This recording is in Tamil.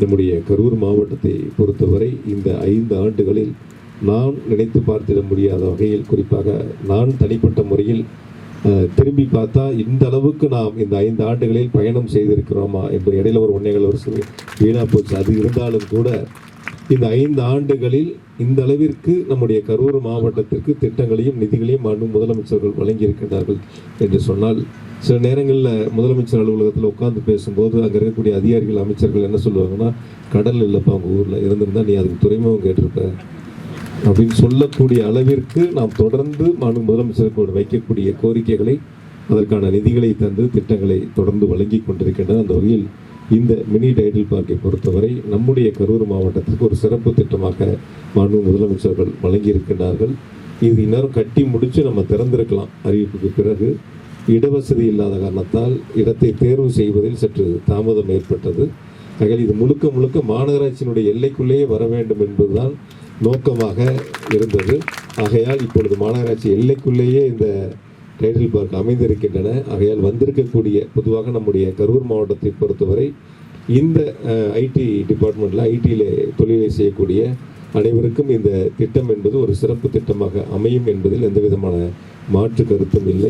நம்முடைய கரூர் மாவட்டத்தை பொறுத்தவரை இந்த 5 ஆண்டுகளில் நான் நினைத்து பார்த்திட முடியாத வகையில், குறிப்பாக நான் தனிப்பட்ட முறையில் திரும்பி பார்த்தா இந்த அளவுக்கு நாம் இந்த 5 ஆண்டுகளில் பயணம் செய்திருக்கிறோமா என்ற இடையில ஒரு 1.25 வருஷம் வீணா போச்சு. அது இருந்தாலும் கூட இந்த 5 ஆண்டுகளில் இந்த அளவிற்கு நம்முடைய கரூர் மாவட்டத்திற்கு திட்டங்களையும் நிதிகளையும் முதலமைச்சர்கள் வழங்கியிருக்கிறார்கள் என்று சொன்னால், சில நேரங்களில் முதலமைச்சர் அலுவலகத்தில் உட்காந்து பேசும்போது அங்கே இருக்கக்கூடிய அதிகாரிகள், அமைச்சர்கள் என்ன சொல்லுவாங்கன்னா, கடல் இல்லைப்பா அவங்க ஊரில் இருந்திருந்தா நீ அதுக்கு துறைமுகம் கேட்டிருப்ப அப்படின்னு சொல்லக்கூடிய அளவிற்கு நாம் தொடர்ந்து முதலமைச்சர்கள் வைக்கக்கூடிய கோரிக்கைகளை, அதற்கான நிதிகளை தந்து திட்டங்களை தொடர்ந்து வழங்கி கொண்டிருக்கின்றன. அந்த வகையில் இந்த மினி டைடல் பார்க்கை பொறுத்தவரை நம்முடைய கரூர் மாவட்டத்திற்கு ஒரு சிறப்பு திட்டமாக முதலமைச்சர்கள் வழங்கியிருக்கின்றார்கள். இது இன்னும் கட்டி முடித்து நம்ம திறந்திருக்கலாம். அறிவிப்புக்கு பிறகு இடவசதி இல்லாத காரணத்தால் இடத்தை தேர்வு செய்வதில் சற்று தாமதம் ஏற்பட்டது. ஆகையால் இது முழுக்க முழுக்க மாநகராட்சியினுடைய எல்லைக்குள்ளேயே வர வேண்டும் என்பதுதான் நோக்கமாக இருந்தது. ஆகையால் இப்பொழுது மாநகராட்சி எல்லைக்குள்ளேயே இந்த டைடல் பார்க் அமைந்திருக்கின்றன. ஆகையால் வந்திருக்கக்கூடிய, பொதுவாக நம்முடைய கரூர் மாவட்டத்தை பொறுத்தவரை இந்த ஐடி டிபார்ட்மெண்ட்டில் ஐடியில் தொழிலை செய்யக்கூடிய அனைவருக்கும் இந்த திட்டம் என்பது ஒரு சிறப்பு திட்டமாக அமையும் என்பதில் எந்த விதமான மாற்று கருத்தும் இல்லை.